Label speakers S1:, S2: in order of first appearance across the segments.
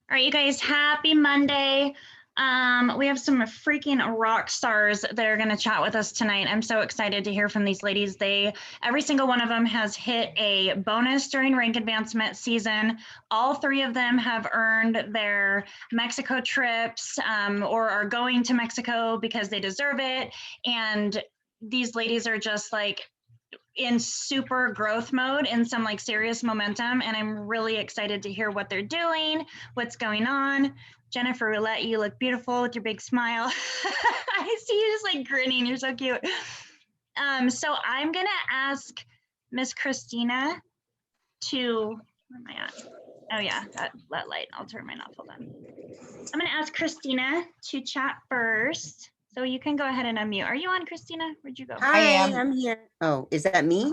S1: All right, you guys, happy Monday. We have some freaking rock stars that are going to chat with us tonight. I'm so excited to hear from these ladies. Every single one of them has hit a bonus during rank advancement season. All three of them have earned their Mexico trips or are going to Mexico because they deserve it. And these ladies are just like in super growth mode and some like serious momentum. And I'm really excited to hear what they're doing, what's going on. Jennifer Roulette, you look beautiful with your big smile. I see you just like grinning. You're so cute. So I'm going to ask Miss Christina to, where am I at? Oh yeah, that light. I'll turn mine off. Hold on. I'm going to ask Christina to chat first. So you can go ahead and unmute. Are you on, Christina? Where'd you go?
S2: Hi, I'm here. Oh, is that me?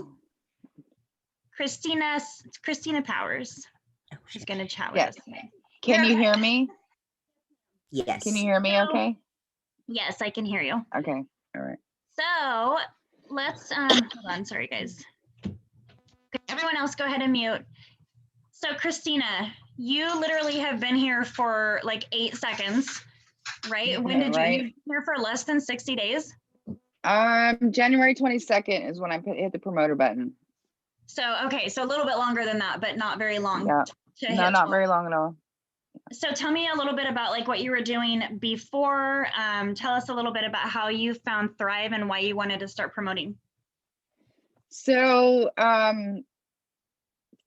S1: Christina Powers. She's going to chat with us today.
S3: Can you hear me?
S2: Yes.
S3: Can you hear me okay?
S1: Yes, I can hear you.
S3: Okay. All right.
S1: So let's, hold on. Sorry, guys. Everyone else go ahead and mute. So Christina, you literally have been here for like 8 seconds, right? When did you be here for less than 60 days?
S3: January 22nd is when I hit the promoter button.
S1: So, okay. So a little bit longer than that, but not very long.
S3: Yeah. No, not very long at all.
S1: So tell me a little bit about like what you were doing before. Tell us a little bit about how you found Thrive and why you wanted to start promoting.
S3: So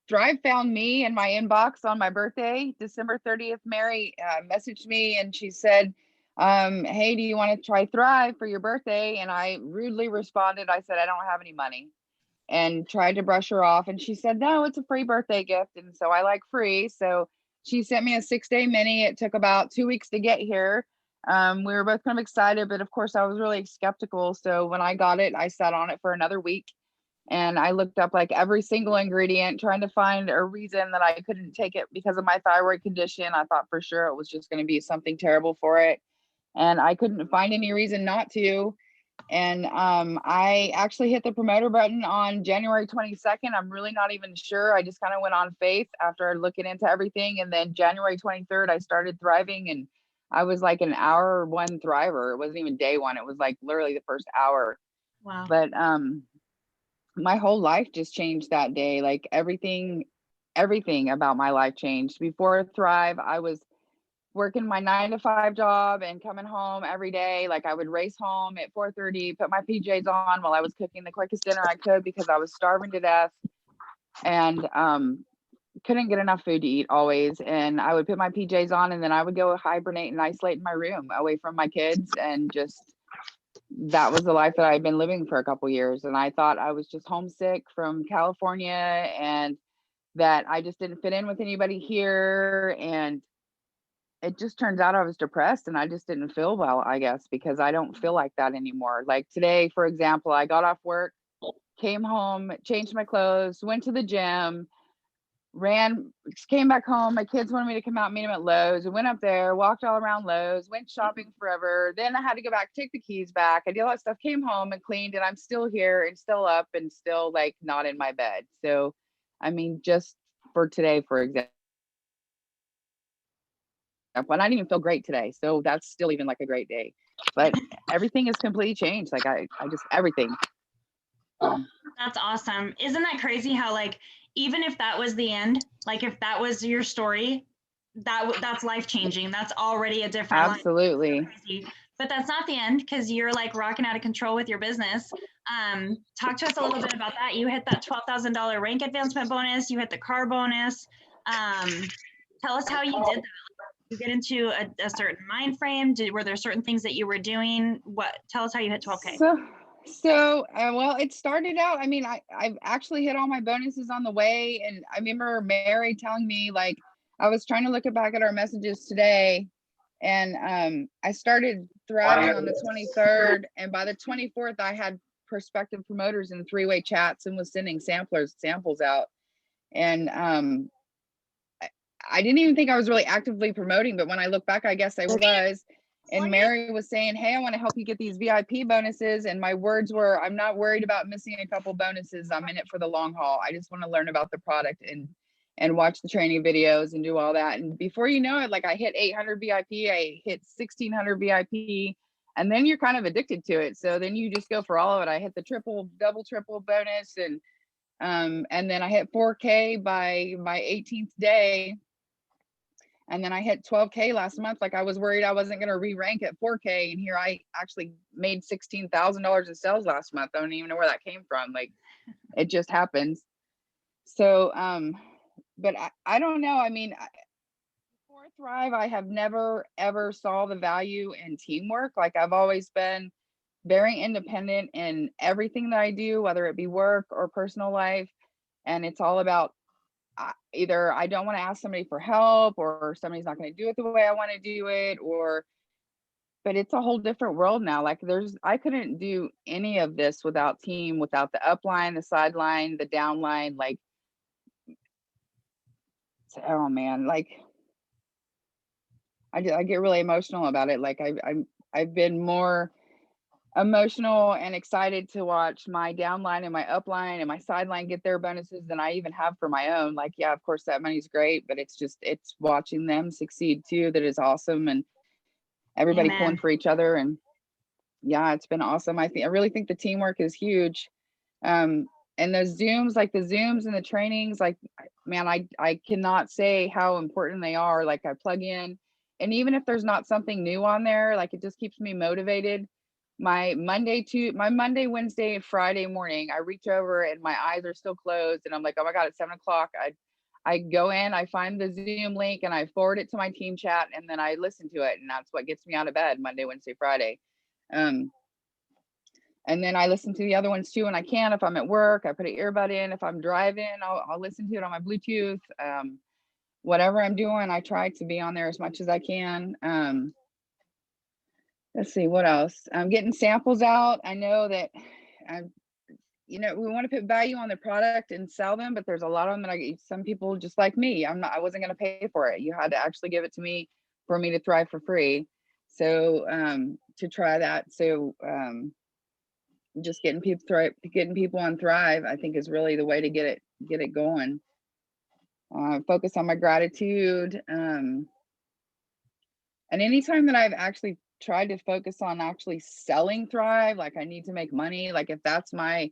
S3: Thrive found me in my inbox on my birthday, December 30th. Mary messaged me and she said, hey, do you want to try Thrive for your birthday? And I rudely responded, I said, I don't have any money, and tried to brush her off. And she said, no, it's a free birthday gift. And so I like free. So she sent me a 6-day mini. It took about 2 weeks to get here. We were both kind of excited, but of course I was really skeptical. So when I got it, I sat on it for another week and I looked up like every single ingredient, trying to find a reason that I couldn't take it because of my thyroid condition. I thought for sure it was just going to be something terrible for it. And I couldn't find any reason not to. And I actually hit the promoter button on January 22nd. I'm really not even sure. I just kind of went on faith after looking into everything. And then January 23rd, I started thriving, and I was like an hour one thriver. It wasn't even day one. It was like literally the first hour.
S1: Wow.
S3: But my whole life just changed that day. Like everything about my life changed. Before Thrive, I was working my 9-to-5 job and coming home every day. Like I would race home at 4:30, put my PJs on while I was cooking the quickest dinner I could because I was starving to death and couldn't get enough food to eat always. And I would put my PJs on and then I would go hibernate and isolate in my room away from my kids. And just, that was the life that I'd been living for a couple years. And I thought I was just homesick from California and that I just didn't fit in with anybody here. And it just turns out I was depressed and I just didn't feel well, I guess, because I don't feel like that anymore. Like today, for example, I got off work, came home, changed my clothes, went to the gym, came back home. My kids wanted me to come out and meet them at Lowe's. I went up there, walked all around Lowe's, went shopping forever. Then I had to go back, take the keys back. I did all that stuff, came home and cleaned, and I'm still here and still up and still like not in my bed. So, I mean, just for today, for example, and I didn't even feel great today. So that's still even like a great day. But everything has completely changed. Like I just, everything.
S1: That's awesome. Isn't that crazy how like, even if that was the end, like if that was your story, that's life-changing. That's already a different
S3: Absolutely.
S1: life. But that's not the end because you're like rocking out of control with your business. Talk to us a little bit about that. You hit that $12,000 rank advancement bonus. You hit the car bonus. Tell us how you did that. You get into a certain mind frame? Were there certain things that you were doing? Tell us how you hit 12K.
S3: So well, it started out, I mean, I've actually hit all my bonuses on the way. And I remember Mary telling me, like, I was trying to look back at our messages today, and I started thriving on the 23rd. And by the 24th, I had prospective promoters in 3-way chats and was sending samples out. And I didn't even think I was really actively promoting, but when I look back, I guess I was. And Mary was saying, hey, I want to help you get these VIP bonuses. And my words were, I'm not worried about missing a couple bonuses. I'm in it for the long haul. I just want to learn about the product and watch the training videos and do all that. And before you know it, like I hit 800 VIP, I hit 1600 VIP, and then you're kind of addicted to it. So then you just go for all of it. I hit the double, triple bonus, and then I hit 4K by my 18th day. And then I hit 12K last month. Like I was worried I wasn't going to re-rank at 4K. And here I actually made $16,000 in sales last month. I don't even know where that came from. Like it just happens. So, but I don't know. I mean, before Thrive, I have never, ever saw the value in teamwork. Like I've always been very independent in everything that I do, whether it be work or personal life. And it's all about either I don't want to ask somebody for help, or somebody's not going to do it the way I want to do it, but it's a whole different world now. Like I couldn't do any of this without team, without the upline, the sideline, the downline. Like, oh man, like I get really emotional about it. Like I've been more emotional and excited to watch my downline and my upline and my sideline get their bonuses than I even have for my own. Like, yeah, of course that money's great, but it's watching them succeed too that is awesome, and everybody
S1: Amen.
S3: pulling for each other. And yeah, it's been awesome. I really think the teamwork is huge. And those Zooms, like the Zooms and the trainings, like, man, I cannot say how important they are. Like I plug in, and even if there's not something new on there, like it just keeps me motivated. My Monday, Wednesday, Friday morning, I reach over and my eyes are still closed, and I'm like, oh my God, it's 7 o'clock. I go in, I find the Zoom link, and I forward it to my team chat, and then I listen to it, and that's what gets me out of bed Monday, Wednesday, Friday. And then I listen to the other ones too when I can. If I'm at work, I put an earbud in. If I'm driving, I'll listen to it on my Bluetooth. Whatever I'm doing, I try to be on there as much as I can. Let's see what else. I'm getting samples out. I know that we want to put value on the product and sell them, but there's a lot of them that some people just like me. I wasn't going to pay for it. You had to actually give it to me for me to thrive for free. So to try that. So just getting people on Thrive, I think, is really the way to get it going. Focus on my gratitude. And anytime that I've actually tried to focus on actually selling Thrive, like I need to make money, like if that's my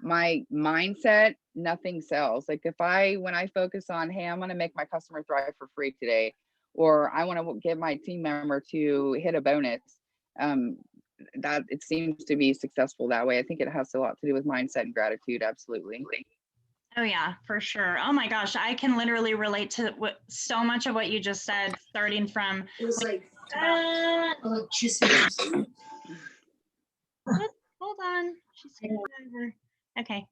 S3: mindset, nothing sells. Like when I focus on, hey, I'm going to make my customer thrive for free today, or I want to get my team member to hit a bonus, that it seems to be successful that way. I think it has a lot to do with mindset and gratitude. Absolutely.
S1: Oh yeah, for sure. Oh my gosh, I can literally relate to so much of what you just said, starting from.
S4: It was like electricity.
S1: Hold on. She's over. Okay.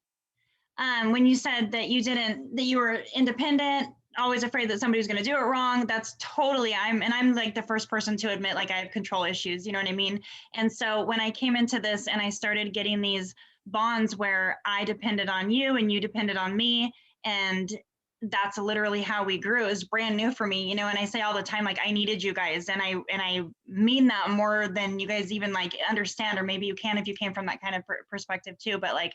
S1: When you said that you were independent, always afraid that somebody's going to do it wrong, that's totally, I'm like the first person to admit, like I have control issues, you know what I mean? And so when I came into this and I started getting these bonds where I depended on you and you depended on me, and that's literally how we grew. It was brand new for me, and I say all the time, like I needed you guys, and I mean that more than you guys even like understand, or maybe you can if you came from that kind of perspective too, but like,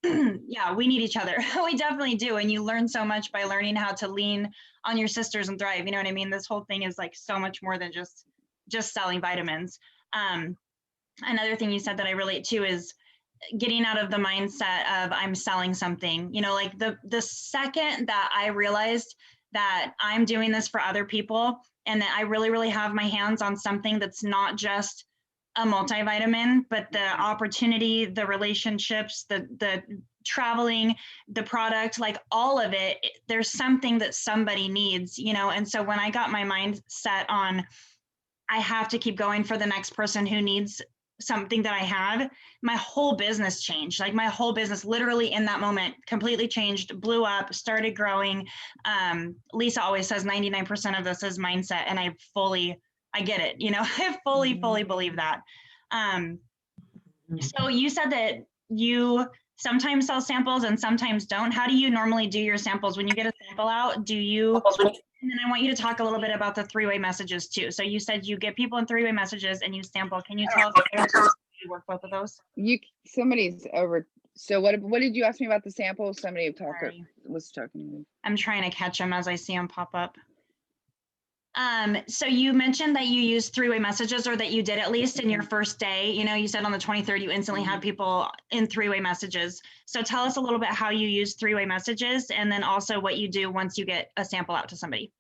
S1: yeah, we need each other. We definitely do. And you learn so much by learning how to lean on your sisters and thrive. You know what I mean? This whole thing is like so much more than just selling vitamins. Another thing you said that I relate to is getting out of the mindset of I'm selling something. Like the second that I realized that I'm doing this for other people, and that I really, really have my hands on something that's not just a multivitamin, but the opportunity, the relationships, the traveling, the product, like all of it, there's something that somebody needs, And so when I got my mind set on, I have to keep going for the next person who needs something that I have, my whole business changed. Like my whole business literally in that moment completely changed, blew up, started growing. Lisa always says 99% of this is mindset. And I get it, I fully believe that. So you said that you sometimes sell samples and sometimes don't. How do you normally do your samples? When you get a sample out, and then I want you to talk a little bit about the three-way messages too. So you said you get people in three-way messages and you sample. Can you tell us how you work both of those?
S3: Somebody's over So what did you ask me about the sample? Somebody
S1: Sorry.
S3: was talking to me.
S1: I'm trying to catch them as I see them pop up. So you mentioned that you used three-way messages, or that you did at least in your first day. You know, you said on the 23rd, you instantly had people in three-way messages. So tell us a little bit how you use three-way messages, and then also what you do once you get a sample out to somebody.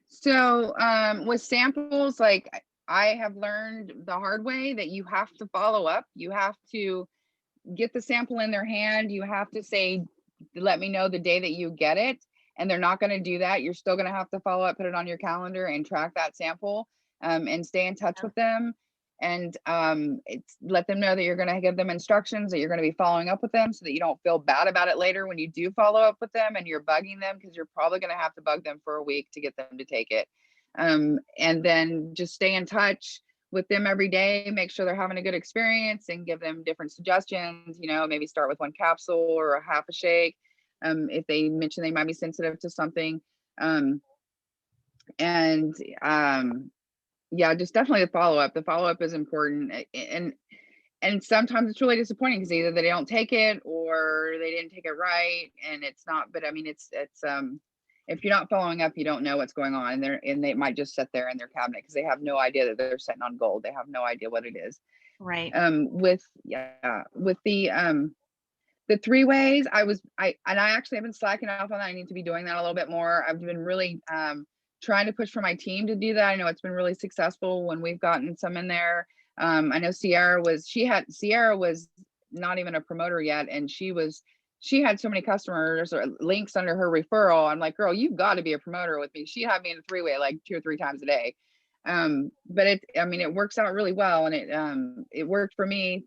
S3: So with samples, like I have learned the hard way that you have to follow up. You have to get the sample in their hand. You have to say, let me know the day that you get it. And they're not going to do that. You're still going to have to follow up, put it on your calendar and track that sample, and stay in touch with them. And let them know that you're going to give them instructions, that you're going to be following up with them, so that you don't feel bad about it later when you do follow up with them and you're bugging them, because you're probably going to have to bug them for a week to get them to take it. And then just stay in touch with them every day, make sure they're having a good experience, and give them different suggestions. You know, maybe start with one capsule or a half a shake, if they mention they might be sensitive to something. Yeah, just definitely the follow-up. The follow-up is important. And sometimes it's really disappointing, because either they don't take it or they didn't take it right, and it's not, but I mean, it's if you're not following up, you don't know what's going on, and they might just sit there in their cabinet because they have no idea that they're sitting on gold. They have no idea what it is.
S1: Right.
S3: With the three ways, I actually have been slacking off on that. I need to be doing that a little bit more. I've been really trying to push for my team to do that. I know it's been really successful when we've gotten some in there. I know Sierra was not even a promoter yet, and she had so many customers or links under her referral. I'm like, girl, you've got to be a promoter with me. She had me in a three-way like 2 or 3 times a day. But it works out really well, and it worked for me.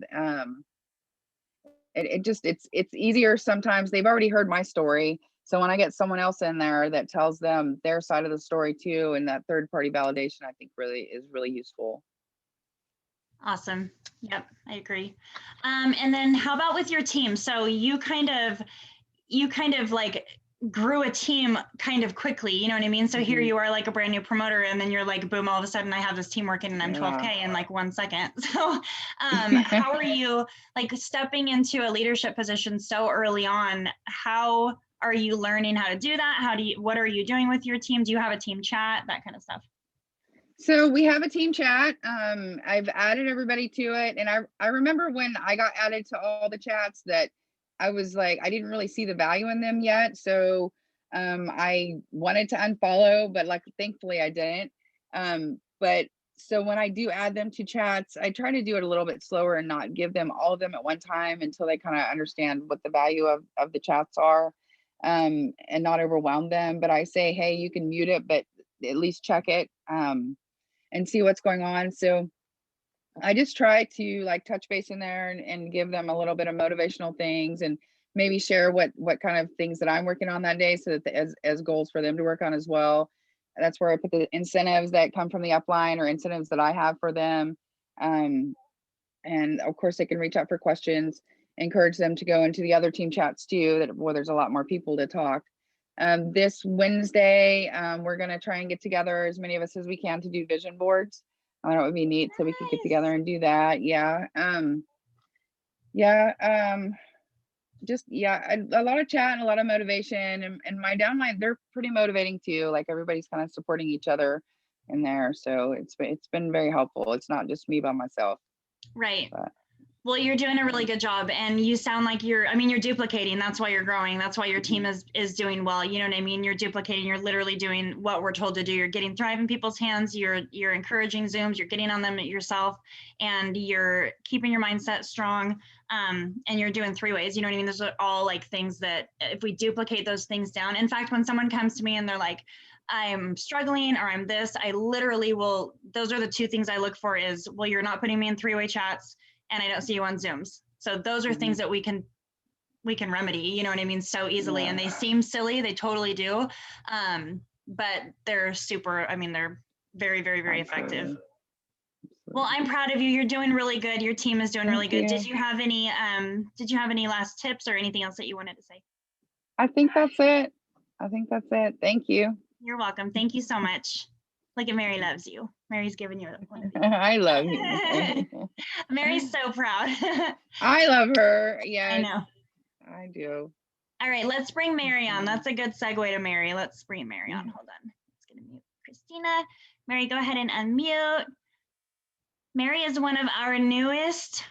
S3: It's easier sometimes. They've already heard my story, so when I get someone else in there that tells them their side of the story too, and that third-party validation, I think is really useful.
S1: Awesome. Yep, I agree. And then how about with your team? So you kind of like grew a team kind of quickly, you know what I mean? So here you are, like a brand new promoter, and then you're like, boom, all of a sudden I have this team working, and I'm 12K in like 1 second. So how are you like stepping into a leadership position so early on? How are you learning how to do that? What are you doing with your team? Do you have a team chat, that kind of stuff?
S3: So we have a team chat. I've added everybody to it. And I remember when I got added to all the chats that I was like, I didn't really see the value in them yet. So I wanted to unfollow, but like, thankfully I didn't. But so when I do add them to chats, I try to do it a little bit slower and not give them all of them at one time until they kind of understand what the value of the chats are, and not overwhelm them. But I say, hey, you can mute it, but at least check it. And see what's going on. So I just try to like touch base in there and give them a little bit of motivational things, and maybe share what kind of things that I'm working on that day, so that as goals for them to work on as well. And that's where I put the incentives that come from the upline, or incentives that I have for them. And of course they can reach out for questions, encourage them to go into the other team chats too, where there's a lot more people to talk. This Wednesday, we're going to try and get together, as many of us as we can, to do vision boards. I know it would be neat, so we could get together and do that. Yeah. A lot of chat and a lot of motivation, and my downline, they're pretty motivating too. Like, everybody's kind of supporting each other in there. So it's been very helpful. It's not just me by myself.
S1: Right.
S3: But
S1: well, you're doing a really good job, and you sound like you're duplicating. That's why you're growing. That's why your team is doing well. You know what I mean? You're duplicating. You're literally doing what we're told to do. You're getting Thrive in people's hands. You're encouraging Zooms. You're getting on them yourself, and you're keeping your mindset strong. And you're doing three ways. You know what I mean? Those are all like things that if we duplicate those things down. In fact, when someone comes to me and they're like, I'm struggling, or I'm this, I literally will. Those are the two things I look for is, well, you're not putting me in three-way chats, and I don't see you on Zooms. So those are things that we can remedy, you know what I mean, so easily. And they seem silly, they totally do. But they're they're very, very, very effective. Well, I'm proud of you. You're doing really good. Your team is doing really good. Did you have any last tips or anything else that you wanted to say?
S3: I think that's it. Thank you.
S1: You're welcome. Thank you so much. Look at Mary loves you. Mary's giving you one of these.
S3: I love you.
S1: Mary's so proud.
S3: I love her.
S1: I
S3: Yes,
S1: know.
S3: I do.
S1: All right, let's bring Mary on. That's a good segue to Mary. Let's bring Mary on. Hold on. It's going to mute Christina. Mary, go ahead and unmute. Mary is one of our newest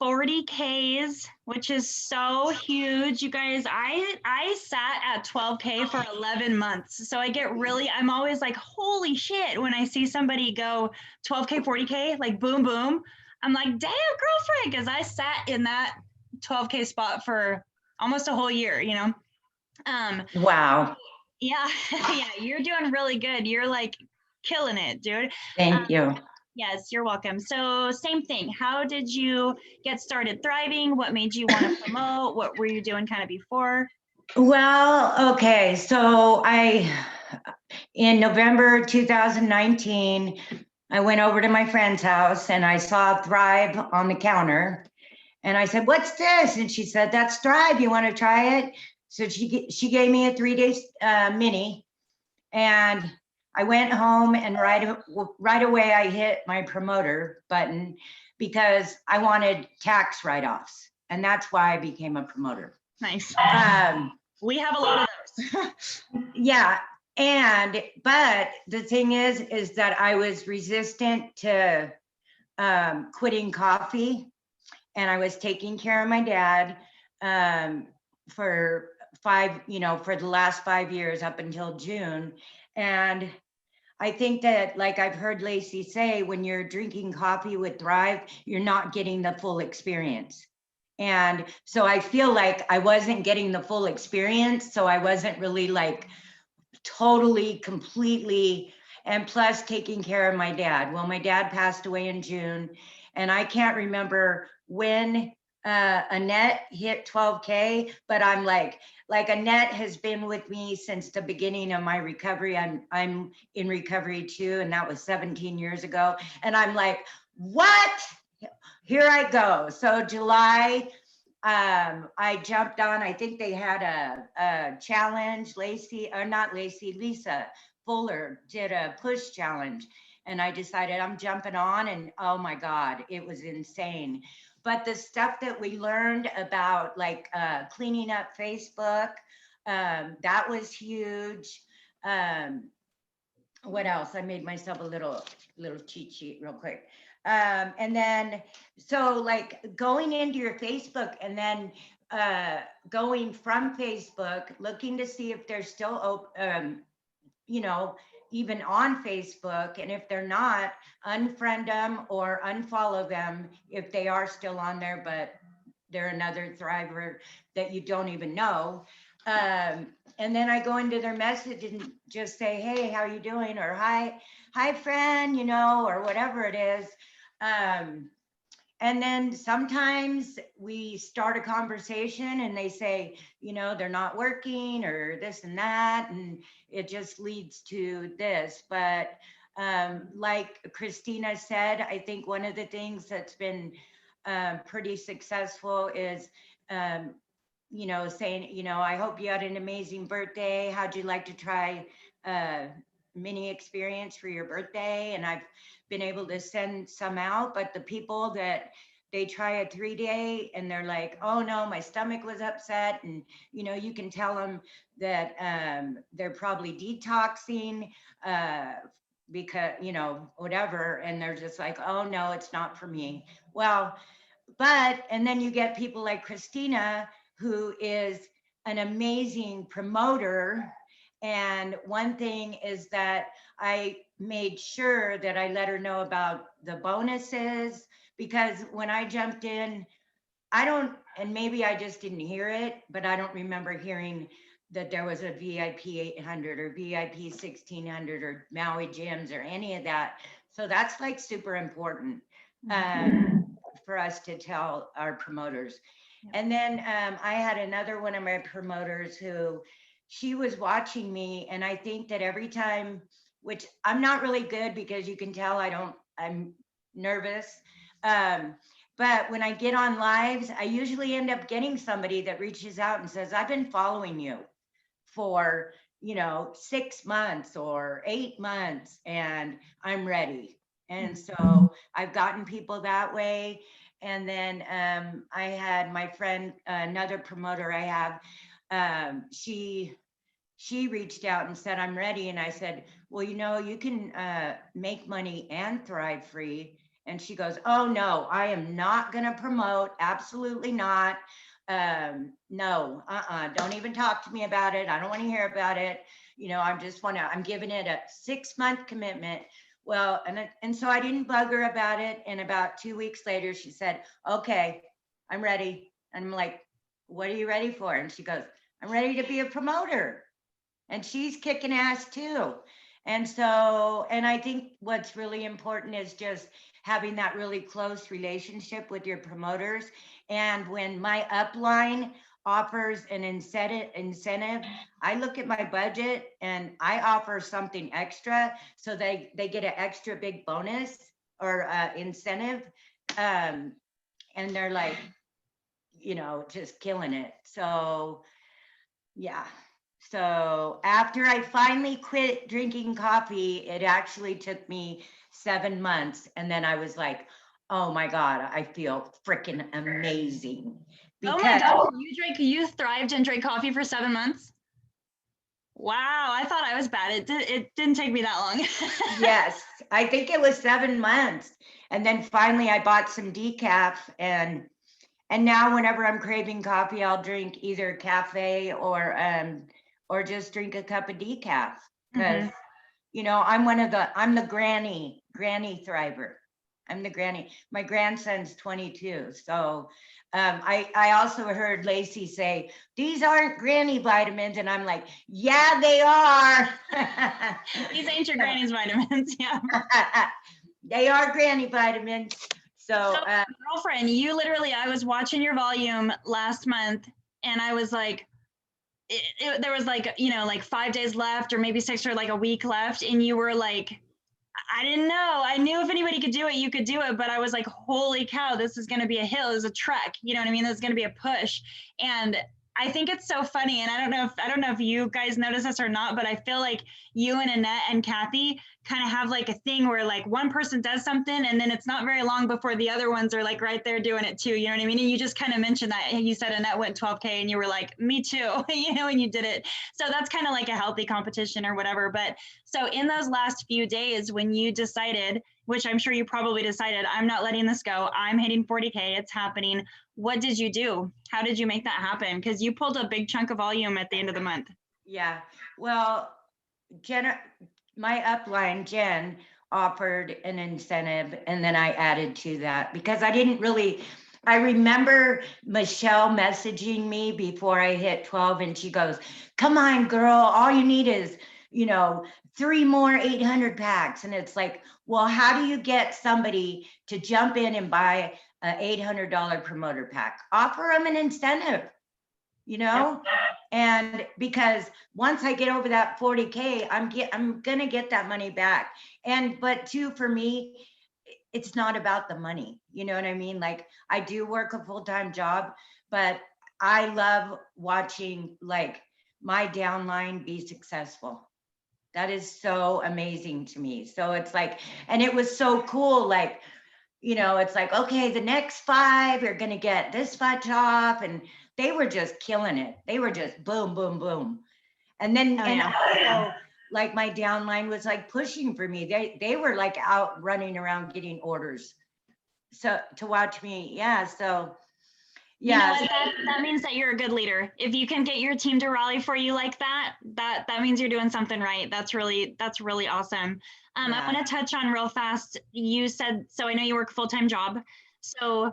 S1: 40Ks, which is so huge. You guys, I sat at 12K for 11 months. So I get really, I'm always like, holy shit, when I see somebody go 12K, 40K, like boom, boom. I'm like, damn, girlfriend, because I sat in that 12K spot for almost a whole year, you know?
S4: Wow.
S1: Yeah, yeah, you're doing really good. You're like killing it, dude.
S4: Thank you.
S1: Yes, you're welcome. So same thing. How did you get started thriving? What made you want to promote? What were you doing kind of before?
S4: Well, okay. So in November 2019, I went over to my friend's house and I saw Thrive on the counter. And I said, "What's this?" And she said, "That's Thrive. You want to try it?" So she gave me a 3-day mini. And I went home and right away I hit my promoter button because I wanted tax write-offs. And that's why I became a promoter.
S1: Nice. We have a lot of those.
S4: Yeah. But the thing is that I was resistant to quitting coffee, and I was taking care of my dad for the last 5 years up until June. And I think that, like I've heard Lacey say, when you're drinking coffee with Thrive, you're not getting the full experience. And so I feel like I wasn't getting the full experience. So I wasn't really like totally, completely, and plus taking care of my dad. Well, my dad passed away in June, and I can't remember when Annette hit 12K, but I'm like Annette has been with me since the beginning of my recovery. I'm in recovery too, and that was 17 years ago. And I'm like, what? Here I go. So July, I jumped on, I think they had a challenge, Lisa Fuller did a push challenge. And I decided I'm jumping on, and oh my God, it was insane. But the stuff that we learned about like cleaning up Facebook, that was huge. What else? I made myself a little cheat sheet real quick. And then, so like going into your Facebook and then going from Facebook, looking to see if they're still even on Facebook, and if they're not, unfriend them or unfollow them if they are still on there, but they're another thriver that you don't even know. And then I go into their message and just say, "Hey, how you doing?" Or hi friend, or whatever it is. And then sometimes we start a conversation and they say, they're not working or this and that. And it just leads to this. But like Christina said, I think one of the things that's been pretty successful is, saying, I hope you had an amazing birthday. How'd you like to try a mini experience for your birthday? And I've been able to send some out, but the people that they try a 3-day and they're like, "Oh no, my stomach was upset." And, you can tell them that they're probably detoxing because, whatever. And they're just like, "Oh no, it's not for me." Well, and then you get people like Christina, who is an amazing promoter. And one thing is that I made sure that I let her know about the bonuses, because when I jumped in, and maybe I just didn't hear it, but I don't remember hearing that there was a VIP 800 or VIP 1600 or Maui gyms or any of that. So that's like super important for us to tell our promoters. And then I had another one of my promoters who, she was watching me, and I think that every time, which I'm not really good because you can tell I'm nervous. But when I get on lives, I usually end up getting somebody that reaches out and says, "I've been following you for 6 months or 8 months, and I'm ready. And so I've gotten people that way. And then I had my friend, another promoter I have, she reached out and said, I'm ready. And I said, well, you can make money and thrive free. And she goes, oh, no, I am not going to promote. Absolutely not. No, don't even talk to me about it. I don't want to hear about it. I'm giving it a 6-month commitment. Well, and so I didn't bug her about it. And about 2 weeks later, she said, okay, I'm ready. And I'm like, what are you ready for? And she goes, I'm ready to be a promoter. And she's kicking ass too. And I think what's really important is just having that really close relationship with your promoters. And when my upline offers an incentive, I look at my budget and I offer something extra so they get an extra big bonus or incentive. And they're like, just killing it. So yeah. So after I finally quit drinking coffee, it actually took me 7 months. And then I was like, oh my God, I feel freaking amazing.
S1: Oh my God, you thrived and drank coffee for 7 months? Wow, I thought I was bad. It didn't take me that long.
S4: Yes, I think it was 7 months. And then finally I bought some decaf, and now whenever I'm craving coffee, I'll drink either cafe or just drink a cup of decaf, because I'm the granny thriver. I'm the granny. My grandson's 22. So I also heard Lacey say, these aren't granny vitamins. And I'm like, yeah, they are.
S1: These ain't your granny's vitamins. Yeah.
S4: They are granny vitamins. So
S1: girlfriend, I was watching your volume last month and I was like, there was like 5 days left or maybe 6 or like a week left. And you were like, I didn't know. I knew if anybody could do it, you could do it. But I was like, holy cow, this is going to be a hill. This is a trek. You know what I mean? This is going to be a push. And I think it's so funny. And I don't know if you guys notice this or not, but I feel like you and Annette and Kathy kind of have like a thing where like one person does something and then it's not very long before the other ones are like right there doing it too. You know what I mean? And you just kind of mentioned that. You said Annette went 12K and you were like, me too, and you did it. So that's kind of like a healthy competition or whatever. But so in those last few days when you decided, which I'm sure you probably decided, I'm not letting this go, I'm hitting 40K, it's happening. What did you do? How did you make that happen? Because you pulled a big chunk of volume at the end of the month.
S4: Yeah, well, my upline, Jen, offered an incentive, and then I added to that because I remember Michelle messaging me before I hit 12, and she goes, come on, girl, all you need is, 3 more 800 packs. And it's like, well, how do you get somebody to jump in and buy an $800 promoter pack? Offer them an incentive,
S1: Yep.
S4: And because once I get over that 40K, I'm gonna get that money back. But too, for me, it's not about the money. You know what I mean? Like, I do work a full-time job, but I love watching like my downline be successful. That is so amazing to me. So it's like, and it was so cool. Like, it's like, okay, the next 5 are going to get this much off. And they were just killing it. They were just boom, boom, boom. And then, also, like, my downline was like pushing for me. They were like out running around getting orders. So to watch me. Yeah. So yeah.
S1: That means that you're a good leader. If you can get your team to rally for you like that means you're doing something right. That's really awesome. I want to touch on real fast. You said, so I know you work a full-time job. So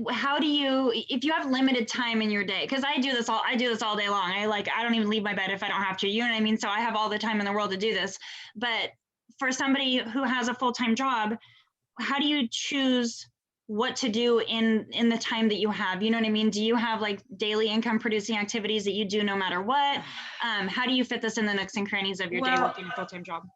S1: how do you, if you have limited time in your day, because I do this all day long. I don't even leave my bed if I don't have to, you know what I mean? So I have all the time in the world to do this. But for somebody who has a full-time job, how do you choose what to do in the time that you have? You know what I mean? Do you have like daily income producing activities that you do no matter what? How do you fit this in the nooks and crannies of your day working a full-time job?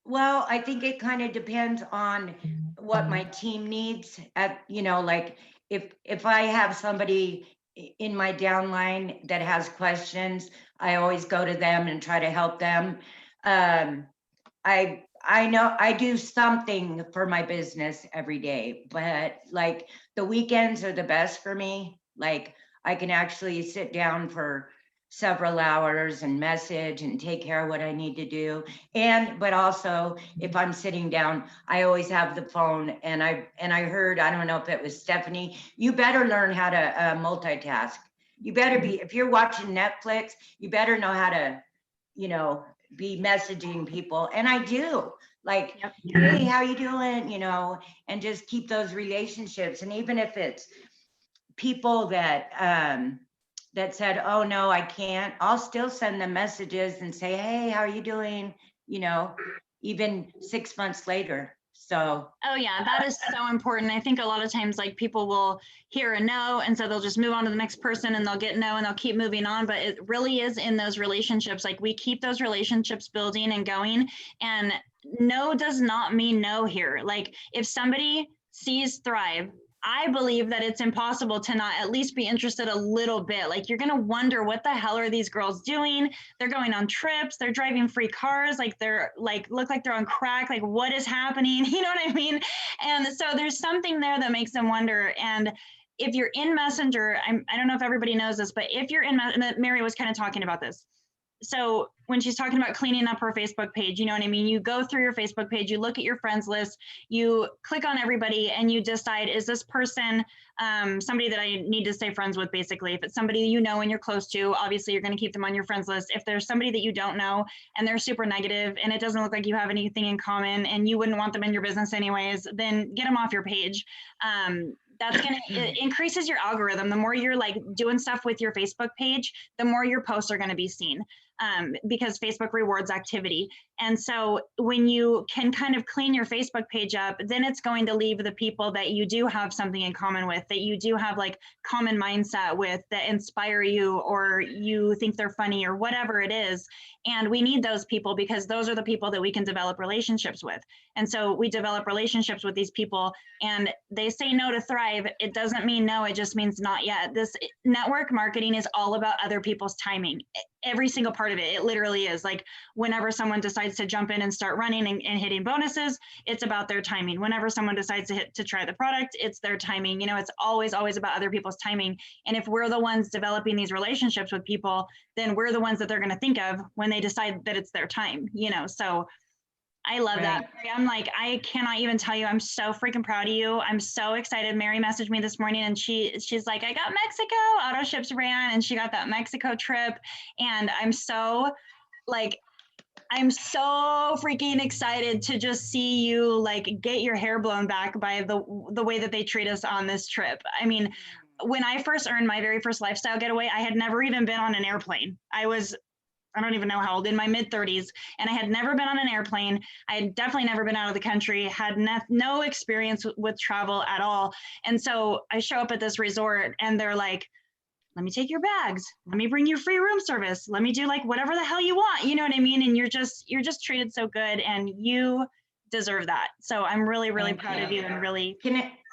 S4: Well, I think it kind of depends on what my team needs. Like if I have somebody in my downline that has questions, I always go to them and try to help them. I know I do something for my business every day, but like the weekends are the best for me. Like I can actually sit down for several hours and message and take care of what I need to do. But also if I'm sitting down, I always have the phone, and I heard, I don't know if it was Stephanie, you better learn how to multitask. You better be, if you're watching Netflix, you better know how to, be messaging people. And I do, like, hey, how you doing? And just keep those relationships. And even if it's people that that said, oh no, I can't, I'll still send them messages and say, hey, how are you doing? Even 6 months later. So
S1: oh yeah, that is so important. I think a lot of times like people will hear a no, and so they'll just move on to the next person, and they'll get no, and they'll keep moving on. But it really is in those relationships, like we keep those relationships building and going, and no does not mean no here. Like if somebody sees Thrive, I believe that it's impossible to not at least be interested a little bit. Like you're going to wonder, what the hell are these girls doing? They're going on trips, they're driving free cars, like they're like, look like they're on crack. Like what is happening? You know what I mean? And so there's something there that makes them wonder. And if you're in Messenger, I don't know if everybody knows this, but if you're in, Mary was kind of talking about this. So when she's talking about cleaning up her Facebook page, you know what I mean? You go through your Facebook page, you look at your friends list, you click on everybody, and you decide, is this person somebody that I need to stay friends with, basically? If it's somebody you know and you're close to, obviously you're going to keep them on your friends list. If there's somebody that you don't know and they're super negative and it doesn't look like you have anything in common and you wouldn't want them in your business anyways, then get them off your page. That's going to, it increases your algorithm. The more you're like doing stuff with your Facebook page, the more your posts are going to be seen, because Facebook rewards activity. And so when you can kind of clean your Facebook page up, then it's going to leave the people that you do have something in common with, that you do have like common mindset with, that inspire you, or you think they're funny, or whatever it is. And we need those people, because those are the people that we can develop relationships with. And so we develop relationships with these people, and they say no to Thrive. It doesn't mean no, it just means not yet. This network marketing is all about other people's timing. Every single part of it, it literally is. Like whenever someone decides to jump in and start running and hitting bonuses, it's about their timing. Whenever someone decides to try the product, it's their timing. It's always about other people's timing. And if we're the ones developing these relationships with people, then we're the ones that they're going to think of when they decide that it's their time, So I love that. I'm like, I cannot even tell you, I'm so freaking proud of you. I'm so excited. Mary messaged me this morning, and she's like, I got Mexico, auto ships ran, and she got that Mexico trip. And I'm so freaking excited to just see you like get your hair blown back by the way that they treat us on this trip. I mean, when I first earned my very first lifestyle getaway, I had never even been on an airplane. I don't even know how old, in my mid-30s, and I had never been on an airplane. I had definitely never been out of the country, had no experience with travel at all. And so I show up at this resort, and they're like, let me take your bags. Let me bring you free room service. Let me do like whatever the hell you want. You know what I mean? And you're just treated so good, and you deserve that. So I'm really, really proud of you, and really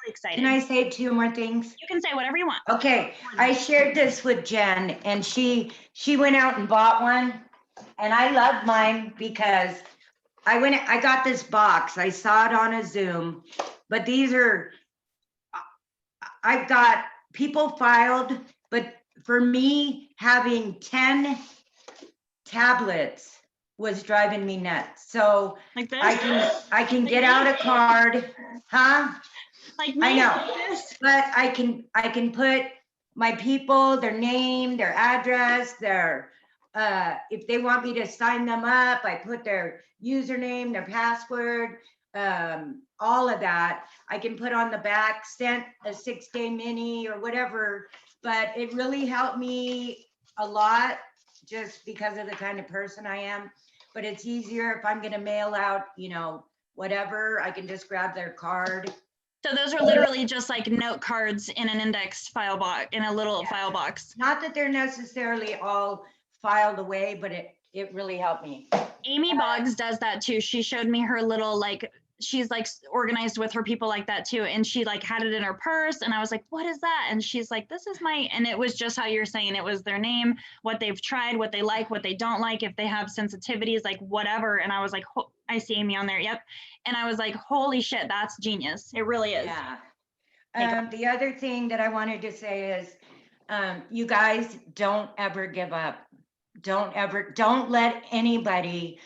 S1: excited.
S4: Can I say 2 more things?
S1: You can say whatever you want.
S4: Okay, I shared this with Jen, and she went out and bought one, and I love mine because I got this box. I saw it on a Zoom, but I've got people filed, but for me, having 10 tablets was driving me nuts. So
S1: like this?
S4: I can get out a card, huh?
S1: Like me,
S4: I know,
S1: like this?
S4: but I can put my people, their name, their address, their if they want me to sign them up, I put their username, their password, all of that. I can put on the back, sent a 6-day mini or whatever, but it really helped me a lot just because of the kind of person I am. But it's easier if I'm going to mail out, whatever, I can just grab their card.
S1: So those are literally just like note cards in an index file box, in a little file box.
S4: Not that they're necessarily all filed away, but it really helped me.
S1: Amy Boggs does that too. She showed me her little like she's like organized with her people like that too. And she like had it in her purse. And I was like, what is that? And she's like, this is my, and it was just how you're saying, it was their name, what they've tried, what they like, what they don't like, if they have sensitivities, like whatever. And I was like, I see Amy on there. Yep. And I was like, holy shit, that's genius. It really is.
S4: Yeah. The other thing that I wanted to say is, you guys don't ever give up. Don't let anybody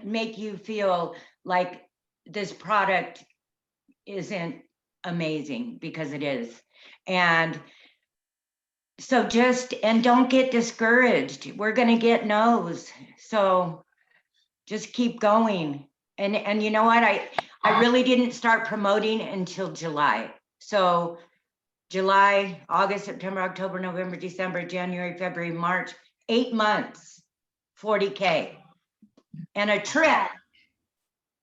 S4: make you feel like this product isn't amazing, because it is. And so and don't get discouraged. We're going to get no's. So just keep going. And you know what? I really didn't start promoting until July. So July, August, September, October, November, December, January, February, March, 8 months, 40K and a trip.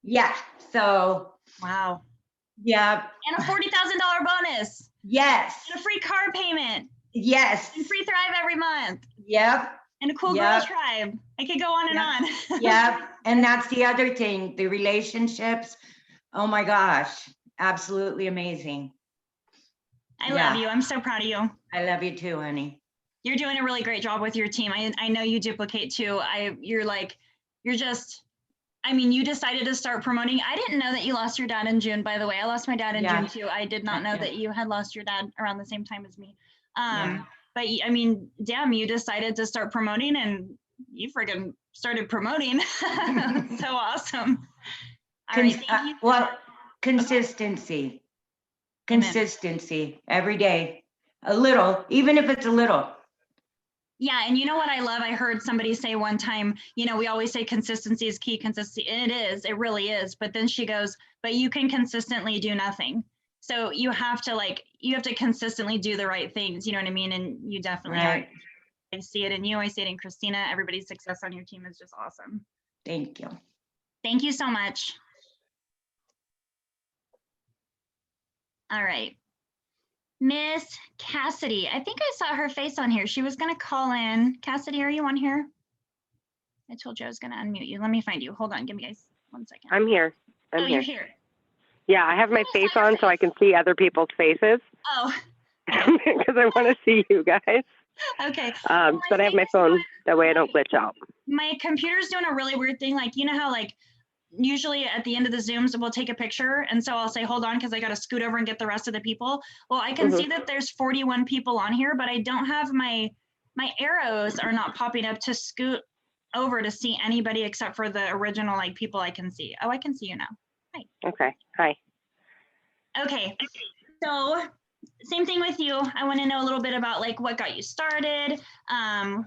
S4: Yeah. So,
S1: wow.
S4: Yeah.
S1: And a $40,000 bonus.
S4: Yes.
S1: And a free car payment.
S4: Yes.
S1: And free Thrive every month.
S4: Yep.
S1: And a cool girl tribe. I could go on and on.
S4: Yep. And that's the other thing, the relationships. Oh my gosh. Absolutely amazing.
S1: I love you. I'm so proud of you.
S4: I love you too, honey.
S1: You're doing a really great job with your team. I know you duplicate too. You decided to start promoting. I didn't know that you lost your dad in June, by the way. I lost my dad in June too. I did not know that you had lost your dad around the same time as me. But I mean, damn, you decided to start promoting and you friggin' started promoting. So awesome. All right, thank you.
S4: Well, consistency. Consistency every day. A little, even if it's a little.
S1: Yeah. And you know what I love? I heard somebody say one time, we always say consistency is key, consistency. And it is, it really is. But then she goes, but you can consistently do nothing. So you have to consistently do the right things. You know what I mean? And you definitely are. I see it in you. I see it in Christina. Everybody's success on your team is just awesome.
S4: Thank you.
S1: Thank you so much. All right. Miss Cassidy, I think I saw her face on here. She was going to call in. Cassidy, are you on here? I told you I was going to unmute you. Let me find you. Hold on. Give me guys 1 second.
S5: I'm here. I'm here.
S1: You're here.
S5: Yeah, I have my face on so I can see other people's faces.
S1: Oh.
S5: Because I want to see you guys.
S1: Okay.
S5: But I have my phone. That way I don't glitch out.
S1: My computer's doing a really weird thing. Like, you know how usually at the end of the Zooms, we'll take a picture. And so I'll say, hold on, because I got to scoot over and get the rest of the people. Well, I can see that there's 41 people on here, but I don't have my arrows are not popping up to scoot over to see anybody except for the original people I can see. Oh, I can see you now. Hi.
S5: Okay. Hi.
S1: Okay. So same thing with you. I want to know a little bit about what got you started,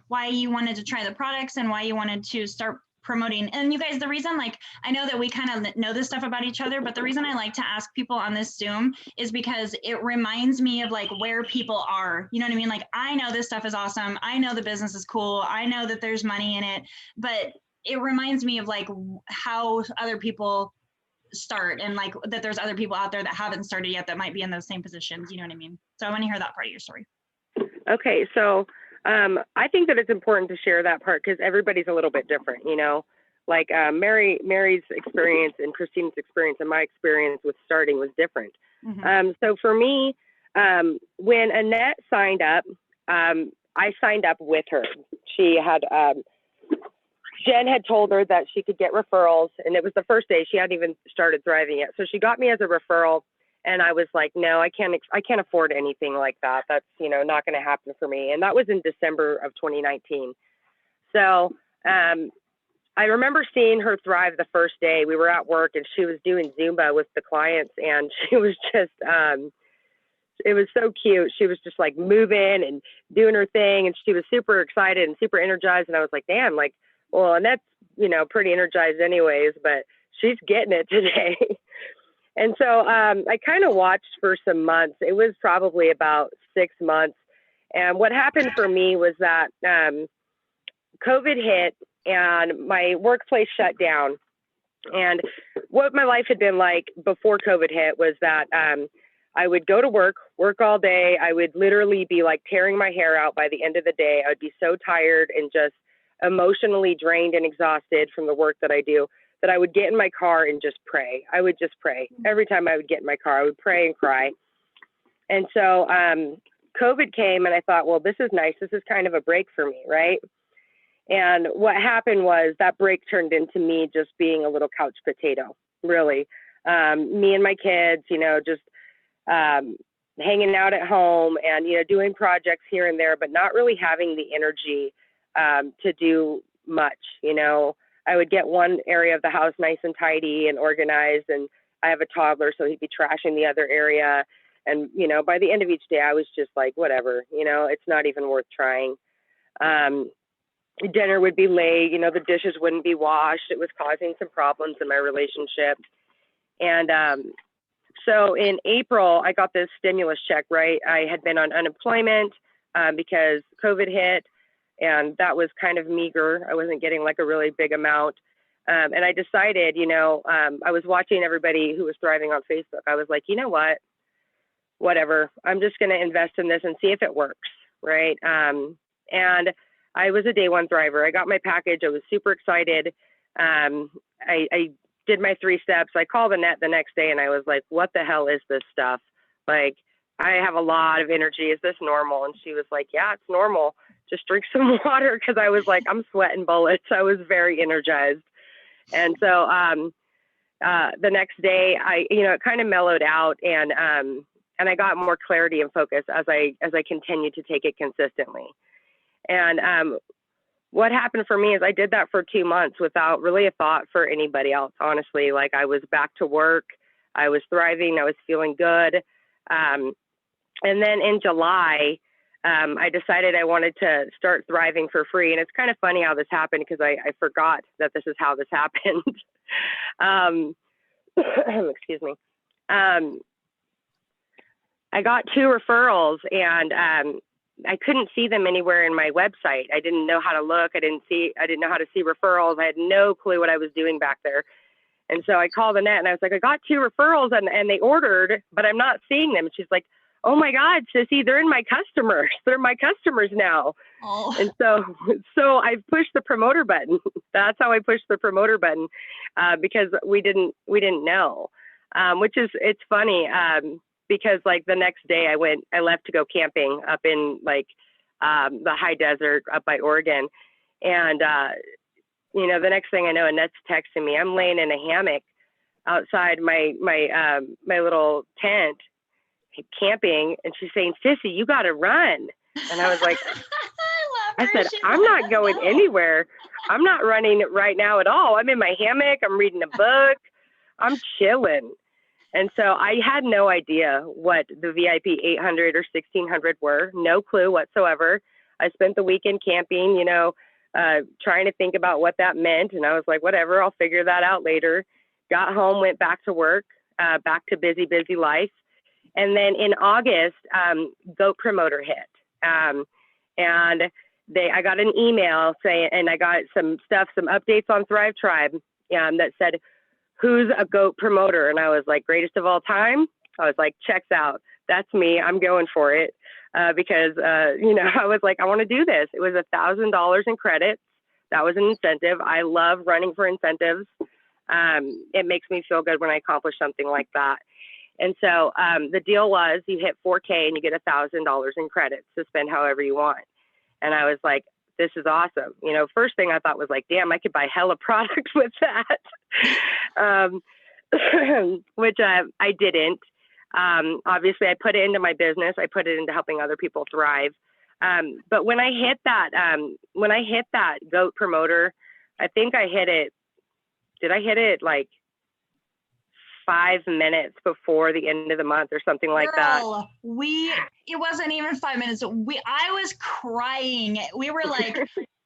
S1: why you wanted to try the products and why you wanted to start promoting. And you guys, the reason I know that we kind of know this stuff about each other, but the reason I like to ask people on this Zoom is because it reminds me of where people are. You know what I mean? I know this stuff is awesome. I know the business is cool. I know that there's money in it, but it reminds me of how other people start and that there's other people out there that haven't started yet that might be in those same positions. You know what I mean? So I want to hear that part of your story.
S5: Okay. So I think that it's important to share that part because everybody's a little bit different, Mary's experience and Christina's experience and my experience with starting was different. So for me, when Annette signed up, I signed up with her. She had, Jen had told her that she could get referrals and it was the first day. She hadn't even started thriving yet. So she got me as a referral. And I was like, no, I can't afford anything like that. That's, not going to happen for me. And that was in December of 2019. So I remember seeing her thrive the first day. We were at work and she was doing Zumba with the clients and she was just, it was so cute. She was just moving and doing her thing. And she was super excited and super energized. And I was like, damn, well, and that's, pretty energized anyways, but she's getting it today. And so I kind of watched for some months. It was probably about 6 months. And what happened for me was that COVID hit and my workplace shut down. And what my life had been like before COVID hit was that I would go to work all day. I would literally be tearing my hair out by the end of the day. I would be so tired and just emotionally drained and exhausted from the work that I do, that I would get in my car and just pray. I would just pray. Every time I would get in my car, I would pray and cry. And so COVID came and I thought, well, this is nice. This is kind of a break for me, right? And what happened was that break turned into me just being a little couch potato, really. Me and my kids, you know, just hanging out at home and, you know, doing projects here and there, but not really having the energy to do much. You know, I would get one area of the house nice and tidy and organized, and I have a toddler, so he'd be trashing the other area. And, you know, by the end of each day, I was just like, whatever, you know, it's not even worth trying. Dinner would be late, you know, the dishes wouldn't be washed. It was causing some problems in my relationship. And so in April, I got this stimulus check, right? I had been on unemployment because COVID hit, and that was kind of meager. I wasn't getting like a really big amount. And I decided, you know, I was watching everybody who was thriving on Facebook. I was like, you know what? Whatever. I'm just going to invest in this and see if it works, right? And I was a day one thriver. I got my package. I was super excited. I did my 3 steps. I called Annette the next day and I was like, what the hell is this stuff? Like, I have a lot of energy. Is this normal? And she was like, yeah, it's normal. Just drink some water. Cause I was like, I'm sweating bullets. I was very energized. And so the next day it kind of mellowed out, and I got more clarity and focus as I continued to take it consistently. And what happened for me is I did that for 2 months without really a thought for anybody else, honestly. Like, I was back to work, I was thriving, I was feeling good. And then in July, I decided I wanted to start thriving for free. And it's kind of funny how this happened, because I forgot that this is how this happened. Excuse me. I got 2 referrals, and I couldn't see them anywhere in my website. I didn't know how to look. I didn't know how to see referrals. I had no clue what I was doing back there. And so I called Annette and I was like, I got 2 referrals and they ordered, but I'm not seeing them. And she's like, oh my God, Sissy, they're in my customers. They're my customers now. Oh. And so I pushed the promoter button. That's how I pushed the promoter button, because we didn't know, it's funny. Because like the next day I left to go camping up in like the high desert up by Oregon. And, the next thing I know, Annette's texting me. I'm laying in a hammock outside my little tent camping. And she's saying, Sissy, you got to run. And I was like, I said, I'm not going anywhere. I'm not running right now at all. I'm in my hammock. I'm reading a book. I'm chilling. And so I had no idea what the VIP 800 or 1600 were, no clue whatsoever. I spent the weekend camping, trying to think about what that meant. And I was like, whatever, I'll figure that out later. Got home, went back to work, back to busy life. And then in August, Goat Promoter hit. And I got an email saying, and I got some updates on Thrive Tribe that said, who's a goat promoter? And I was like, greatest of all time. I was like, checks out. That's me. I'm going for it. Because, I was like, I want to do this. It was $1,000 in credits. That was an incentive. I love running for incentives. It makes me feel good when I accomplish something like that. And so the deal was you hit 4K and you get $1,000 in credits to spend however you want. And I was like, this is awesome. First thing I thought was like, damn, I could buy hella products with that. Which I didn't. Obviously I put it into my business. I put it into helping other people thrive. But when I hit that Goat Promoter, I think I hit it. Did I hit it like 5 minutes before the end of the month or something like that?
S1: It wasn't even 5 minutes. I was crying. We were like,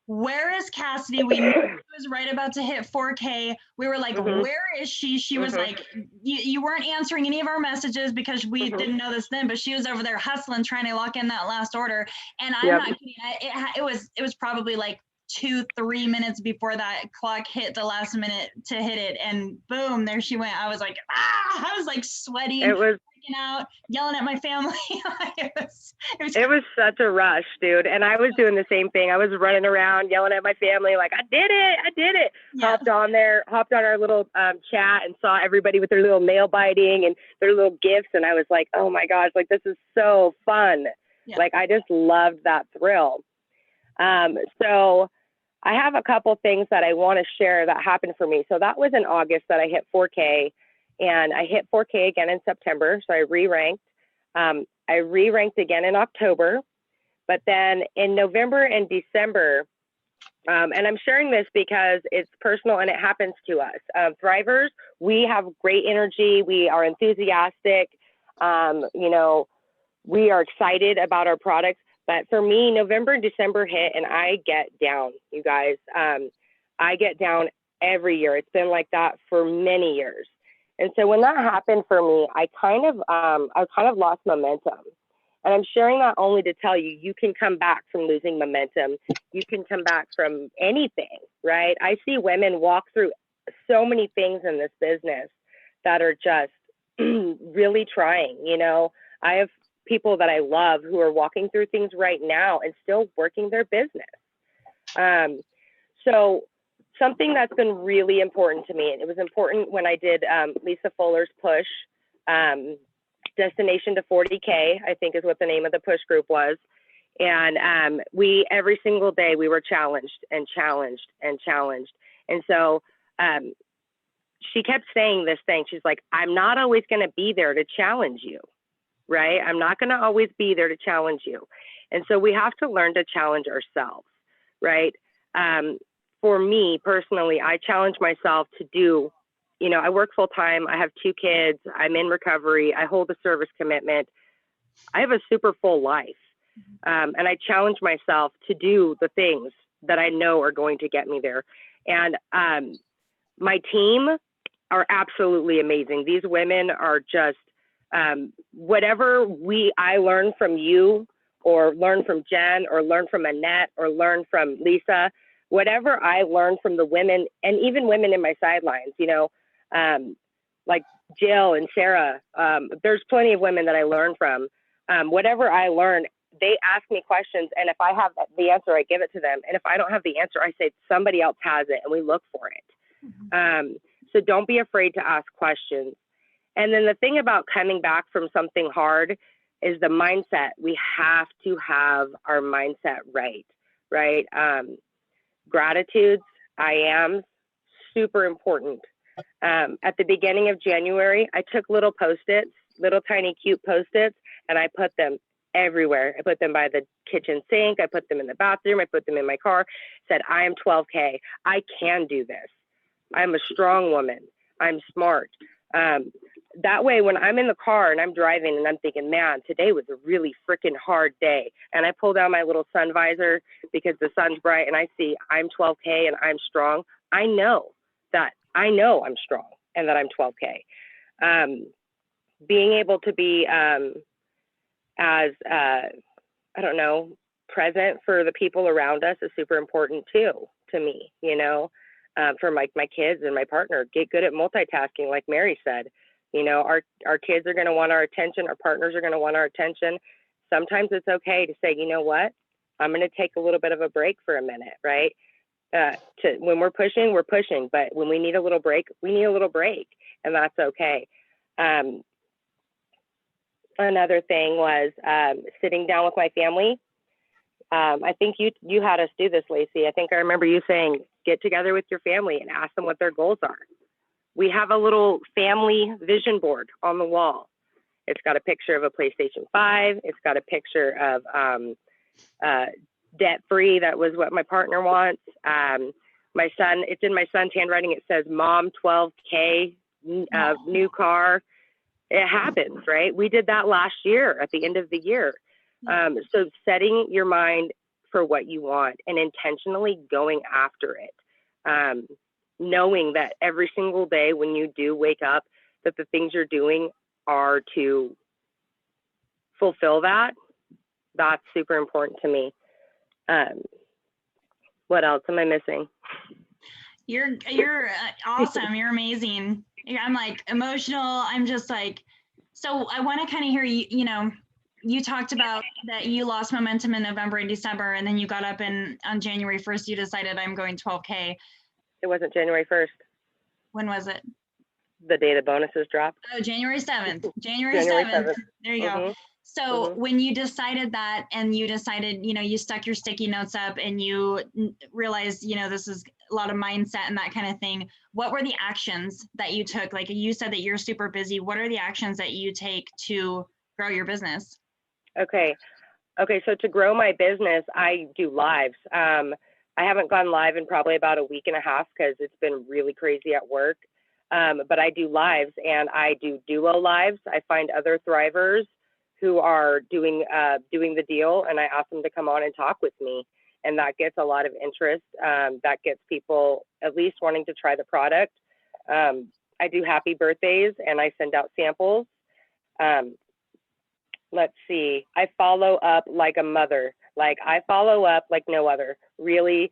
S1: where is Cassidy? We knew she was right about to hit 4K. We were like, where is she? She was like, you weren't answering any of our messages because we didn't know this then, but she was over there hustling, trying to lock in that last order. And I'm not kidding. It was probably like 2-3 minutes before that clock hit the last minute to hit it, and boom, there she went. I was like, I was like sweating.
S5: It was
S1: out, yelling at my family.
S5: It was such a rush, dude. And I was doing the same thing. I was running around yelling at my family, like, I did it.
S1: Yeah.
S5: Hopped on our little chat and saw everybody with their little nail biting and their little gifts. And I was like, oh my gosh, like, this is so fun.
S1: Yeah.
S5: Like, I just loved that thrill. So I have a couple things that I want to share that happened for me. So that was in August that I hit 4K, and I hit 4K again in September. So I re-ranked. I re-ranked again in October, but then in November and December, and I'm sharing this because it's personal and it happens to us. Thrivers, we have great energy. We are enthusiastic. You know, we are excited about our products. But for me, November and December hit and I get down, you guys. I get down every year. It's been like that for many years. And so when that happened for me, I kind of lost momentum. And I'm sharing that only to tell you, you can come back from losing momentum. You can come back from anything, right? I see women walk through so many things in this business that are just really trying. You know, I have people that I love who are walking through things right now and still working their business. So something that's been really important to me, and it was important when I did Lisa Fuller's push, Destination to 40K, I think is what the name of the push group was. And we, every single day, we were challenged and challenged and challenged. And so she kept saying this thing. She's like, I'm not always going to be there to challenge you, right? I'm not going to always be there to challenge you. And so we have to learn to challenge ourselves, right? For me personally, I challenge myself to do, you know, I work full time. I have 2 kids. I'm in recovery. I hold a service commitment. I have a super full life. And I challenge myself to do the things that I know are going to get me there. And my team are absolutely amazing. These women are just, whatever I learn from you or learn from Jen or learn from Annette or learn from Lisa, whatever I learned from the women and even women in my sidelines, you know, like Jill and Sarah, there's plenty of women that I learn from. Whatever I learn, they ask me questions, and if I have the answer, I give it to them. And if I don't have the answer, I say somebody else has it, and we look for it. So don't be afraid to ask questions. And then the thing about coming back from something hard is the mindset. We have to have our mindset right? Gratitudes, I am super important. At the beginning of January, I took little Post-its, little tiny cute Post-its, and I put them everywhere. I put them by the kitchen sink. I put them in the bathroom. I put them in my car. Said, I am 12K. I can do this. I'm a strong woman. I'm smart. That way, when I'm in the car and I'm driving and I'm thinking, man, today was a really freaking hard day. And I pull down my little sun visor because the sun's bright and I see I'm 12K and I'm strong. I know I'm strong and that I'm 12K. Being able to be as, I don't know, present for the people around us is super important too, to me, you know, for my kids and my partner. Get good at multitasking, like Mary said. You know, our kids are going to want our attention. Our partners are going to want our attention. Sometimes it's okay to say, you know what, I'm going to take a little bit of a break for a minute, right? When we're pushing, but when we need a little break, we need a little break, and that's okay. Another thing was sitting down with my family. I think you had us do this, Lacey. I think I remember you saying, get together with your family and ask them what their goals are. We have a little family vision board on the wall. It's got a picture of a PlayStation 5. It's got a picture of debt-free. That was what my partner wants. My son, it's in my son's handwriting. It says, Mom, 12K, new car. It happens, right? We did that last year at the end of the year. So setting your mind for what you want and intentionally going after it. Knowing that every single day when you do wake up, that the things you're doing are to fulfill that. That's super important to me. What else am I missing?
S1: You're awesome. You're amazing. I'm like emotional. I'm just like So I want to kind of hear you, you talked about that you lost momentum in November and December, and then you got up on January 1st, you decided I'm going 12K.
S5: It wasn't January 1st,
S1: When was it?
S5: the day the bonuses dropped.
S1: Oh, January 7th. January
S5: January
S1: 7th.
S5: 7th.
S1: There you go. So
S5: Mhm.
S1: when you decided that, and you decided, you stuck your sticky notes up and you realized, this is a lot of mindset and that kind of thing. What were the actions that you took? Like you said that you're super busy. What are the actions that you take to grow your business?
S5: Okay. So to grow my business, I do lives. I haven't gone live in probably about a week and a half because it's been really crazy at work. But I do lives, and I do duo lives. I find other thrivers who are doing the deal, and I ask them to come on and talk with me. And that gets a lot of interest. That gets people at least wanting to try the product. I do happy birthdays, and I send out samples. Let's see. I follow up like a mother. Like I follow up like no other. Really,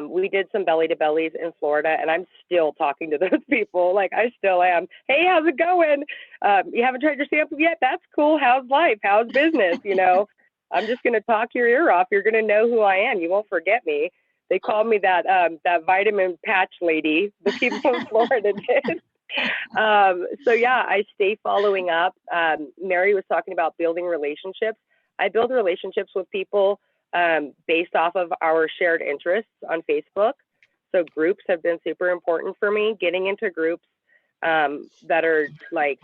S5: we did some belly to bellies in Florida, and I'm still talking to those people. Like I still am. Hey, how's it going? You haven't tried your sample yet? That's cool. How's life? How's business? I'm just gonna talk your ear off. You're gonna know who I am. You won't forget me. They called me that vitamin patch lady. The people in Florida did. So yeah, I stay following up. Mary was talking about building relationships. I build relationships with people based off of our shared interests on Facebook. So groups have been super important for me. Getting into groups that are like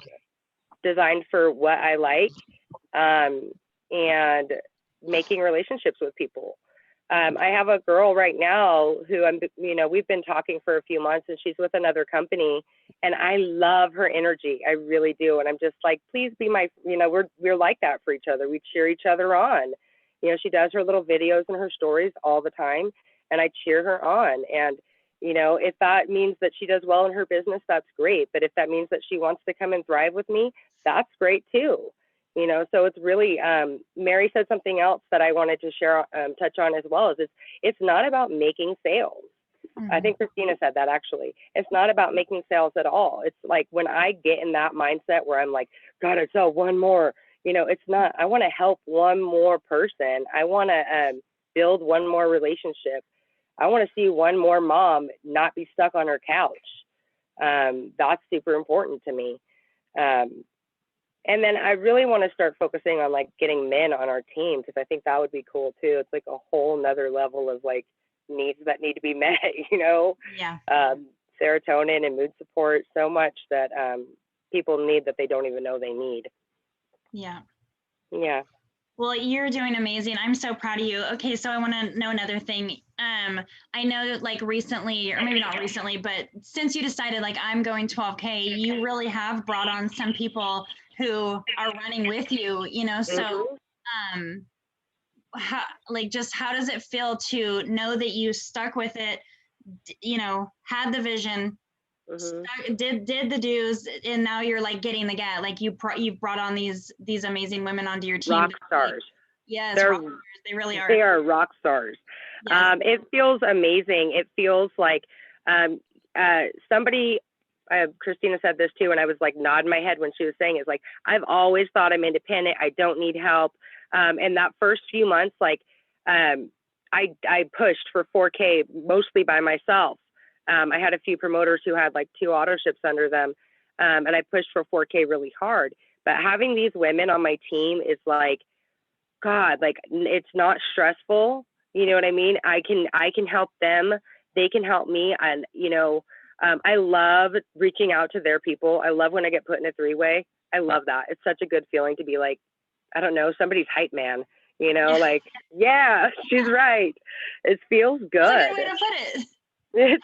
S5: designed for what I like, and making relationships with people. I have a girl right now who we've been talking for a few months, and she's with another company, and I love her energy. I really do. And I'm just like, please be my, we're like that for each other. We cheer each other on. She does her little videos and her stories all the time, and I cheer her on. And, if that means that she does well in her business, that's great. But if that means that she wants to come and thrive with me, that's great too. So it's really, Mary said something else that I wanted to share, touch on as well, is it's not about making sales. I think Christina said that actually. It's not about making sales at all. It's like when I get in that mindset where I'm like, gotta sell one more, it's not, I want to help one more person. I want to build one more relationship. I want to see one more mom not be stuck on her couch. That's super important to me. And then I really want to start focusing on like getting men on our team, because I think that would be cool too. It's like a whole nother level of like needs that need to be met,
S1: Yeah.
S5: Serotonin and mood support, so much that people need that they don't even know they need.
S1: Yeah.
S5: Yeah.
S1: Well, you're doing amazing. I'm so proud of you. Okay, so I want to know another thing. I know that like recently, or maybe not recently, but since you decided like I'm going 12K, you really have brought on some people who are running with you, so how does it feel to know that you stuck with it, had the vision, did the dues, and now you're like getting the get, like you've brought on these amazing women onto your team.
S5: Rock stars.
S1: Yes, rock stars. They really are.
S5: They are rock stars.
S1: Yes.
S5: It feels amazing. It feels like somebody, Christina said this too, and I was like nodding my head when she was saying it. It's like, I've always thought I'm independent. I don't need help. And that first few months, like I pushed for 4K mostly by myself. I had a few promoters who had like 2 auto ships under them, and I pushed for 4K really hard. But having these women on my team is like, God, like it's not stressful. You know what I mean? I can help them. They can help me. And, I love reaching out to their people. I love when I get put in a 3-way. I love that. It's such a good feeling to be like, I don't know, somebody's hype man, like, yeah, she's right. It feels good.
S1: That's a good way to put it.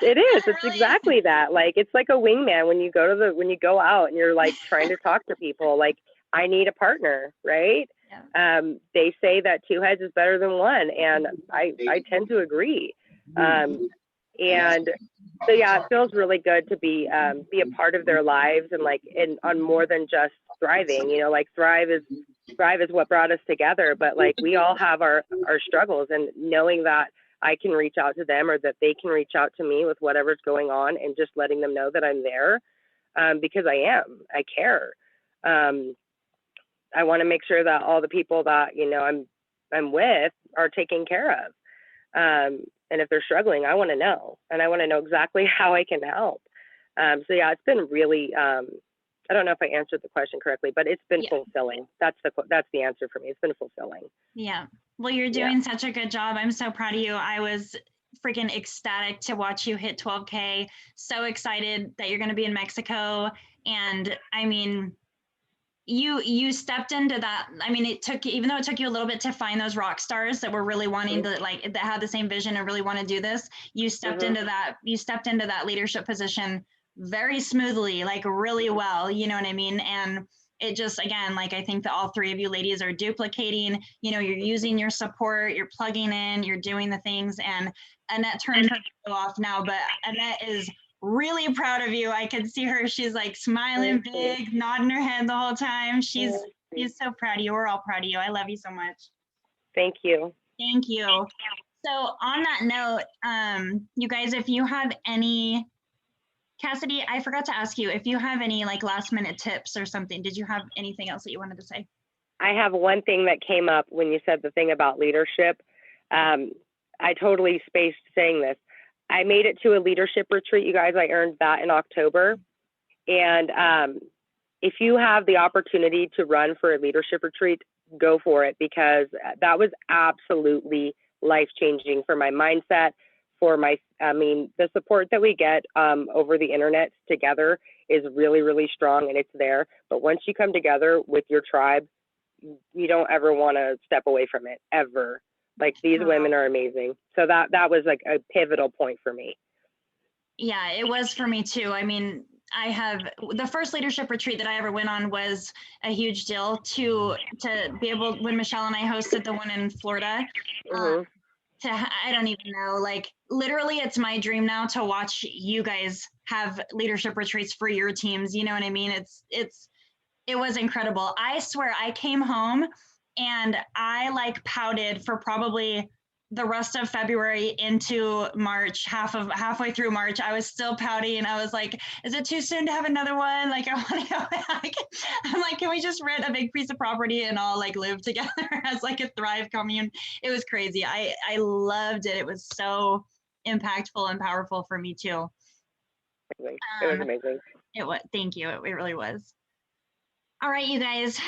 S5: It is.
S1: Yeah,
S5: It's
S1: really
S5: exactly that. Like, it's like a wingman when you go out and you're like trying to talk to people, like, I need a partner, right?
S1: Yeah.
S5: They say that 2 heads is better than 1, and I tend to agree. And so yeah, it feels really good to be a part of their lives, and like on more than just thriving. Like Thrive is what brought us together, but like we all have our struggles, and knowing that I can reach out to them, or that they can reach out to me with whatever's going on, and just letting them know that I'm there, because I care. I want to make sure that all the people that, you know, I'm with are taken care of. And if they're struggling, I want to know, and I want to know exactly how I can help. So yeah, it's been really, I don't know if I answered the question correctly, but it's been fulfilling. That's the answer for me. It's been fulfilling.
S1: Yeah. Well, you're doing such a good job. I'm so proud of you. I was freaking ecstatic to watch you hit 12K. So excited that you're going to be in Mexico. And I mean, you stepped into that. I mean, even though it took you a little bit to find those rock stars that were really wanting to, like, that had the same vision and really want to do this, you stepped into that leadership position very smoothly, like really well, you know what I mean? And it just, again, like, I think that all three of you ladies are duplicating, you know, you're using your support, you're plugging in, you're doing the things, and Annette turned her video off now, but Annette is really proud of you. I can see her. She's like smiling big, nodding her head the whole time. She's so proud of you. We're all proud of you. I love you so much.
S5: Thank you.
S1: Thank you. So on that note, you guys, if you have any, Cassidy, I forgot to ask you if you have any like last minute tips or something. Did you have anything else that you wanted to say?
S5: I have one thing that came up when you said the thing about leadership. I totally spaced saying this. I made it to a leadership retreat, you guys. I earned that in October. And if you have the opportunity to run for a leadership retreat, go for it, because that was absolutely life-changing for my mindset, for the support that we get over the internet together is really, really strong, and it's there. But once you come together with your tribe, you don't ever want to step away from it, ever. Like, these women are amazing. So that was like a pivotal point for me.
S1: Yeah, it was for me too. I mean, the first leadership retreat that I ever went on was a huge deal to be able, when Michelle and I hosted the one in Florida, I don't even know, like, literally it's my dream now to watch you guys have leadership retreats for your teams. You know what I mean? It was incredible. I swear I came home and I like pouted for probably the rest of February into March, halfway through March. I was still pouting. I was like, is it too soon to have another one? Like, I want to go back. I'm like, can we just rent a big piece of property and all like live together as like a Thrive commune? It was crazy. I loved it. It was so impactful and powerful for me too.
S5: It was amazing.
S1: Thank you. It really was. All right, you guys,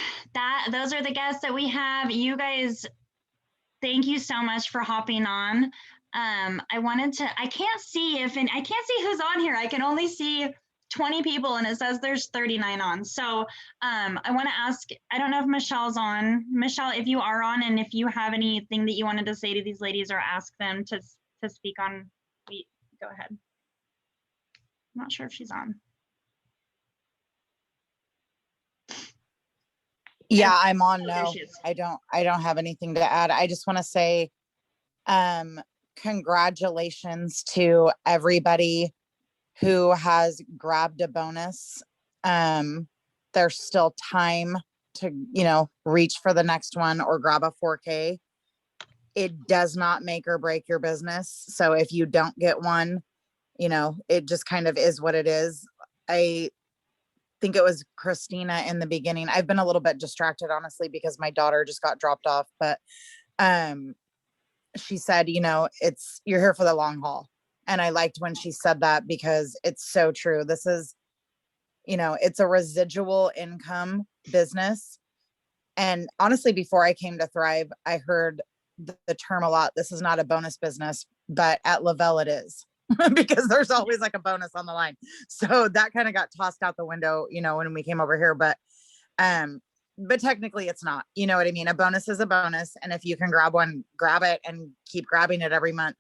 S1: those are the guests that we have. You guys, thank you so much for hopping on. I can't see who's on here. I can only see 20 people and it says there's 39 on. So I want to ask, I don't know if Michelle's on. Michelle, if you are on, and if you have anything that you wanted to say to these ladies or ask them to speak on, go ahead. I'm not sure if she's on.
S6: Yeah, I'm on. No, I don't have anything to add. I just want to say, congratulations to everybody who has grabbed a bonus. There's still time to, reach for the next one or grab a 4K. It does not make or break your business. So if you don't get one, it just kind of is what it is. I think it was Christina in the beginning. I've been a little bit distracted, honestly, because my daughter just got dropped off, but she said, you're here for the long haul. And I liked when she said that, because it's so true. This is, it's a residual income business. And honestly, before I came to Thrive, I heard the term a lot. This is not a bonus business, but at Lavelle it is. Because there's always like a bonus on the line. So that kind of got tossed out the window, when we came over here, but technically it's not, you know what I mean? A bonus is a bonus. And if you can grab one, grab it and keep grabbing it every month.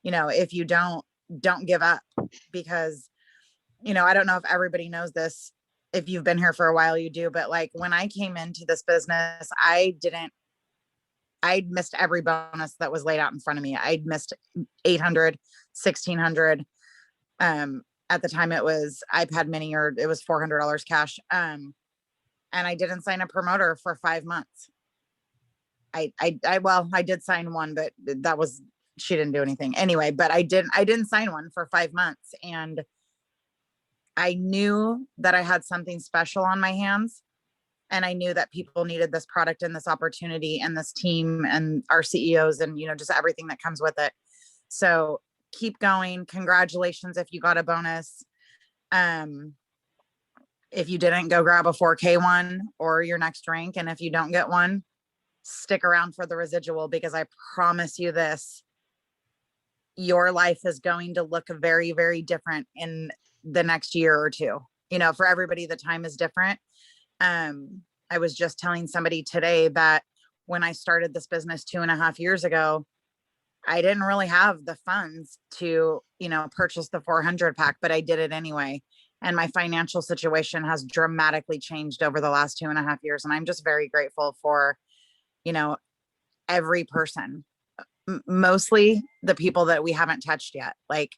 S6: If you don't give up, because, I don't know if everybody knows this. If you've been here for a while, you do, but like when I came into this business, I'd missed every bonus that was laid out in front of me. I'd missed 800, 1600. At the time it was iPad mini, or it was $400 cash. And I didn't sign a promoter for 5 months. I did sign one, but she didn't do anything anyway, but I didn't sign one for 5 months. And I knew that I had something special on my hands. And I knew that people needed this product and this opportunity and this team and our CEOs and, you know, just everything that comes with it. So keep going. Congratulations if you got a bonus. If you didn't, go grab a 4K one or your next drink. And if you don't get one, stick around for the residual, because I promise you this, your life is going to look very, very different in the next year or two. You know, for everybody, the time is different. I was just telling somebody today that when I started this business 2.5 years ago, I didn't really have the funds to, you know, purchase the 400 pack, but I did it anyway. And my financial situation has dramatically changed over the last 2.5 years. And I'm just very grateful for, you know, every person, mostly the people that we haven't touched yet. Like,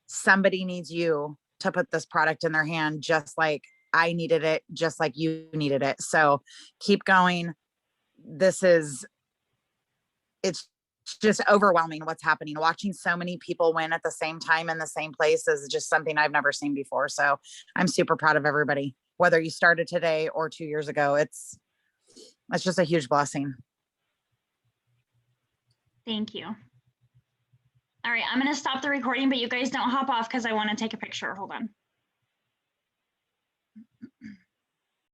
S6: somebody needs you to put this product in their hand, just like I needed it, just like you needed it. So keep going. It's just overwhelming what's happening. Watching so many people win at the same time in the same place is just something I've never seen before. So I'm super proud of everybody, whether you started today or 2 years ago. It's just a huge blessing.
S1: Thank you. All right, I'm going to stop the recording, but you guys don't hop off because I want to take a picture. Hold on.